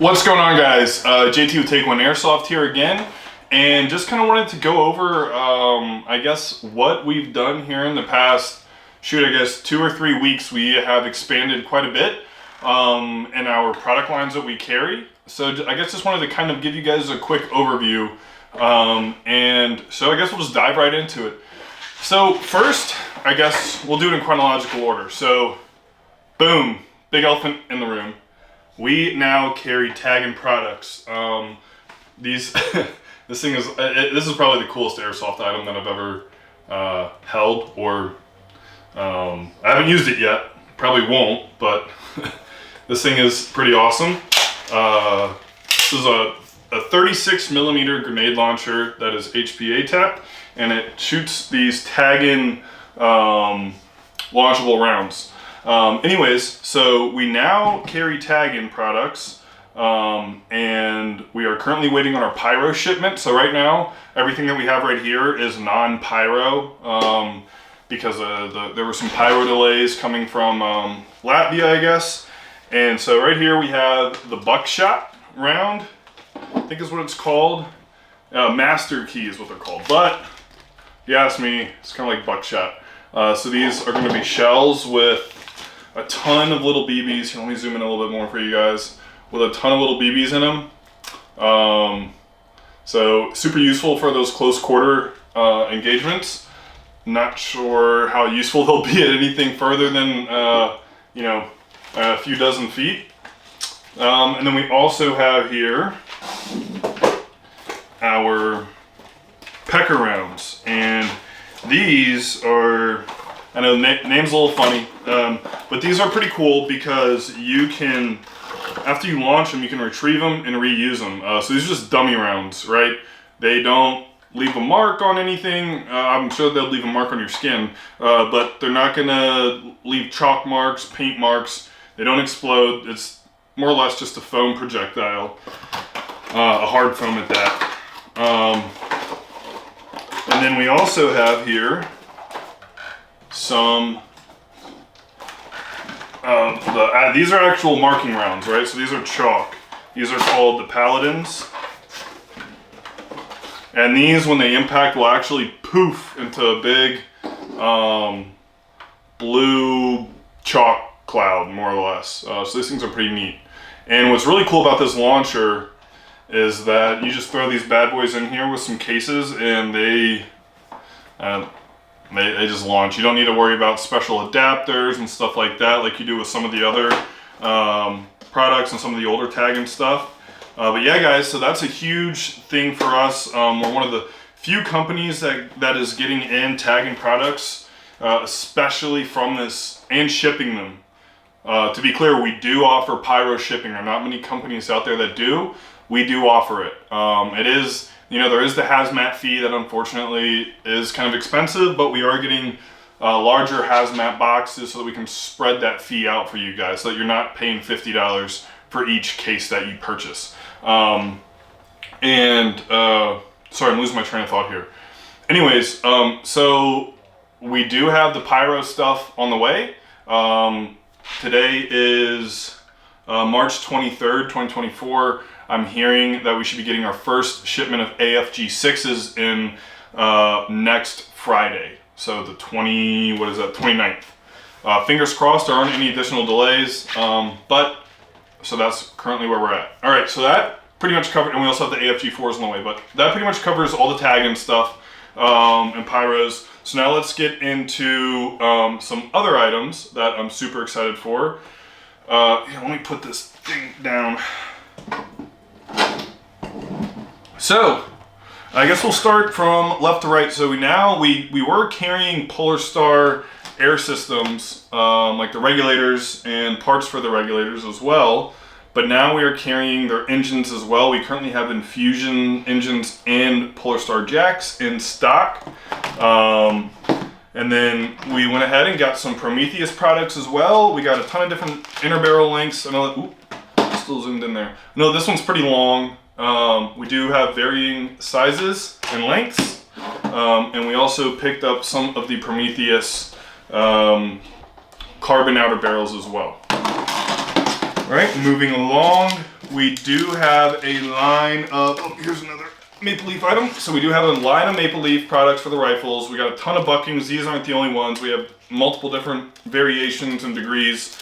What's going on, guys? JT with TakeOne Airsoft here again, and just kind of wanted to go over, I guess, what we've done here in the past, I guess 2 or 3 weeks. We have expanded quite a bit in our product lines that we carry. So I guess just wanted to kind of give you guys a quick overview, and so I guess we'll just dive right into it. So first, I guess we'll do it in chronological order. So, boom, big elephant in the room. We now carry TakeOne products. This is probably the coolest airsoft item that I've ever held, or I haven't used it yet. Probably won't, but this thing is pretty awesome. This is a 36 millimeter grenade launcher that is HPA tapped, and it shoots these TakeOne launchable rounds. Anyways, so we now carry TakeOne products, and we are currently waiting on our pyro shipment. So right now, everything that we have right here is non-pyro, because there were some pyro delays coming from Latvia, I guess. And so right here we have the buckshot round, I think is what it's called. Master key is what they're called, but if you ask me, it's kind of like buckshot. So these are going to be shells with a ton of little BBs. Here, let me zoom in a little bit more for you guys. With a ton of little BBs in them. So super useful for those close quarter engagements. Not sure how useful they'll be at anything further than a few dozen feet. And then we also have here our pecker rounds, and these are, I know name's a little funny, but these are pretty cool because you can, after you launch them, you can retrieve them and reuse them. So these are just dummy rounds, right? They don't leave a mark on anything. I'm sure they'll leave a mark on your skin, but they're not gonna leave chalk marks, paint marks. They don't explode. It's more or less just a foam projectile, a hard foam at that. And then we also have here some these are actual marking rounds, right? So these are chalk. These are called the Paladins. And these, when they impact, will actually poof into a big blue chalk cloud, more or less. So these things are pretty neat. And what's really cool about this launcher is that you just throw these bad boys in here with some cases, and they just launch. You don't need to worry about special adapters and stuff like that, like you do with some of the other products and some of the older TakeOne stuff. But yeah, guys, so that's a huge thing for us. We're one of the few companies that is getting in TakeOne products, especially from this, and shipping them. To be clear, we do offer pyro shipping. There are not many companies out there that do. We do offer it. It is, there is the hazmat fee that unfortunately is kind of expensive, but we are getting larger hazmat boxes so that we can spread that fee out for you guys, so that you're not paying $50 for each case that you purchase. Sorry, I'm losing my train of thought here. Anyways, so we do have the pyro stuff on the way. Today is March 23rd, 2024. I'm hearing that we should be getting our first shipment of AFG 6s in next Friday. So the 29th. Fingers crossed there aren't any additional delays, so that's currently where we're at. All right, so that pretty much covered, and we also have the AFG 4s on the way, but that pretty much covers all the TakeOne stuff and pyros. So now let's get into some other items that I'm super excited for. Let me put this thing down. So, I guess we'll start from left to right. So we were carrying Polar Star air systems, like the regulators and parts for the regulators as well. But now we are carrying their engines as well. We currently have Infusion engines and Polar Star jacks in stock. And then we went ahead and got some Prometheus products as well. We got a ton of different inner barrel lengths. I know that, still zoomed in there. No, this one's pretty long. We do have varying sizes and lengths. And we also picked up some of the Prometheus carbon outer barrels as well. All right, moving along we do have a line of, oh, here's another Maple Leaf item. So we do have a line of Maple Leaf products for the rifles. We got a ton of buckings. These aren't the only ones. We have multiple different variations and degrees.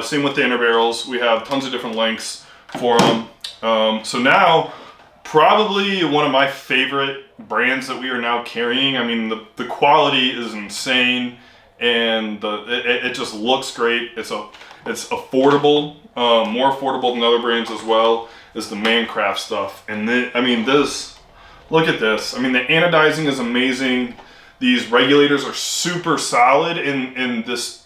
Same with the inner barrels. We have tons of different lengths for them. So now, probably one of my favorite brands that we are now carrying. I mean, the quality is insane, and it just looks great. It's affordable, more affordable than other brands as well. Is the Mancraft stuff, and I mean this. Look at this. I mean, the anodizing is amazing. These regulators are super solid, and this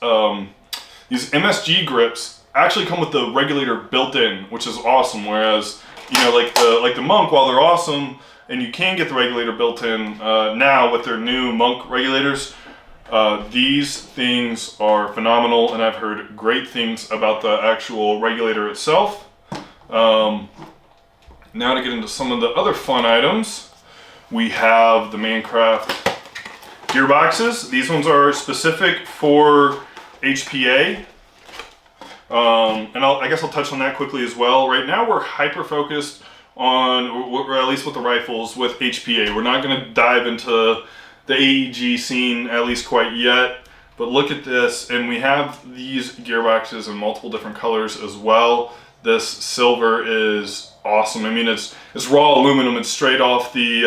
these MSG grips actually come with the regulator built in, which is awesome. Whereas, you know, like the Monk, while they're awesome, and you can get the regulator built in now with their new Monk regulators, these things are phenomenal, and I've heard great things about the actual regulator itself. Now to get into some of the other fun items, we have the Mancraft gearboxes. These ones are specific for HPA. And I guess I'll touch on that quickly as well. Right now we're hyper focused on, or at least with the rifles, with HPA. We're not going to dive into the AEG scene, at least quite yet. But look at this, and we have these gearboxes in multiple different colors as well. This silver is awesome. I mean, it's raw aluminum. It's straight off the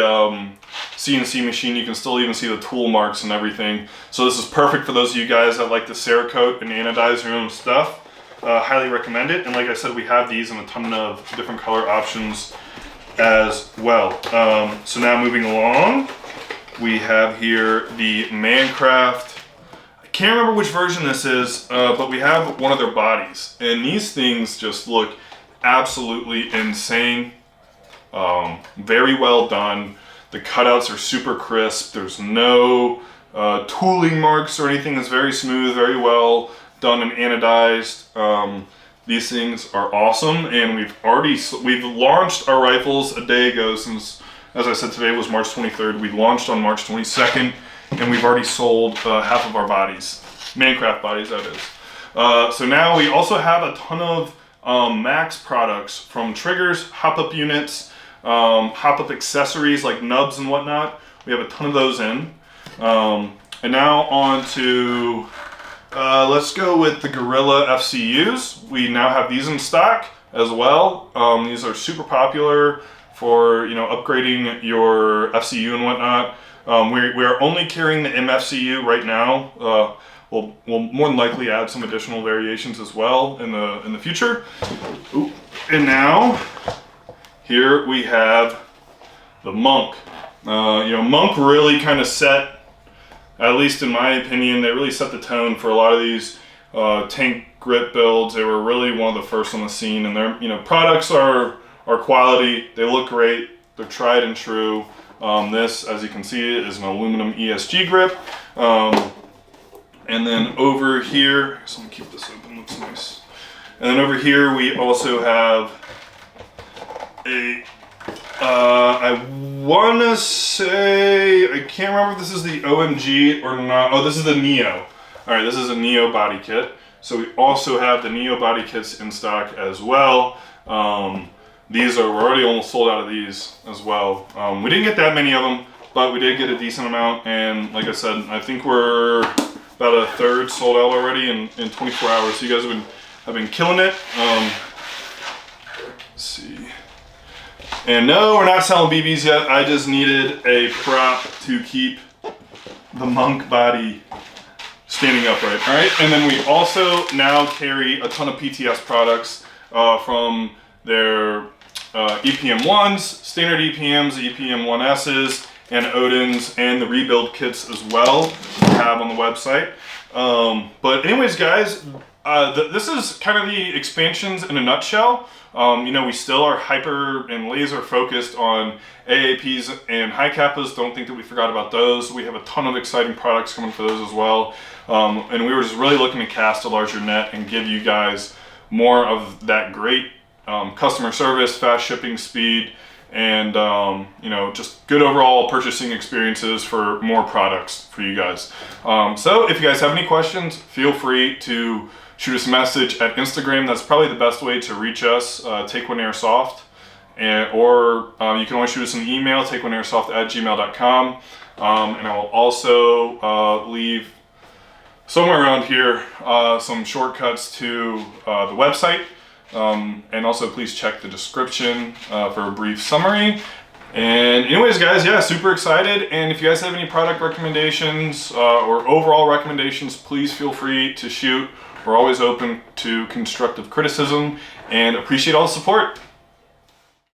CNC machine. You can still even see the tool marks and everything. So this is perfect for those of you guys that like to Cerakote and anodize your own stuff. Highly recommend it. And like I said, we have these in a ton of different color options as well. So now moving along, we have here the Mancraft. I can't remember which version this is, but we have one of their bodies. And these things just look absolutely insane. Very well done. The cutouts are super crisp. There's no tooling marks or anything. It's very smooth, very well done and anodized. These things are awesome, and we've launched our rifles a day ago. Since, as I said, today was March 23rd. We launched on March 22nd, and we've already sold half of our bodies, Mancraft bodies, that is. So now we also have a ton of Max products, from triggers, hop-up units, hop-up accessories like nubs and whatnot. We have a ton of those in. And now on to, let's go with the Gorilla FCUs. We now have these in stock as well. These are super popular for, you know, upgrading your FCU and whatnot. We're only carrying the MFCU right now. We'll more than likely add some additional variations as well in the future. Ooh. And now here we have the Monk. You know, Monk really kind of set, at least in my opinion, they really set the tone for a lot of these tank grip builds. They were really one of the first on the scene, and their, you know, products are quality. They look great. They're tried and true. This, as you can see, is an aluminum ESG grip. And then over here, so let me keep this open, looks nice. And then over here we also have a, I want to say, I can't remember if this is the OMG or not. Oh, this is the Neo. All right, this is a Neo body kit. So we also have the Neo body kits in stock as well. We're already almost sold out of these as well. We didn't get that many of them, but we did get a decent amount. And like I said, I think we're about a third sold out already in 24 hours. So you guys have been killing it. Let's see. And no, we're not selling BBs yet. I just needed a prop to keep the Monk body standing upright. All right, and then we also now carry a ton of PTS products from their EPM1s, standard EPMs, EPM1Ss, and Odins, and the rebuild kits as well we have on the website. But anyways, guys, this is kind of the expansions in a nutshell. You know, we still are hyper and laser focused on AAPs and high kappas. Don't think that we forgot about those. We have a ton of exciting products coming for those as well. And we were just really looking to cast a larger net and give you guys more of that great customer service, fast shipping speed, and you know, just good overall purchasing experiences for more products for you guys. So if you guys have any questions, feel free to shoot us a message at Instagram. That's probably the best way to reach us, TakeOne Airsoft. Or you can always shoot us an email, takeoneairsoft@gmail.com. And I will also leave somewhere around here some shortcuts to the website. And also please check the description for a brief summary. And anyways, guys, yeah, super excited. And if you guys have any product recommendations or overall recommendations, please feel free to shoot. We're always open to constructive criticism and appreciate all the support.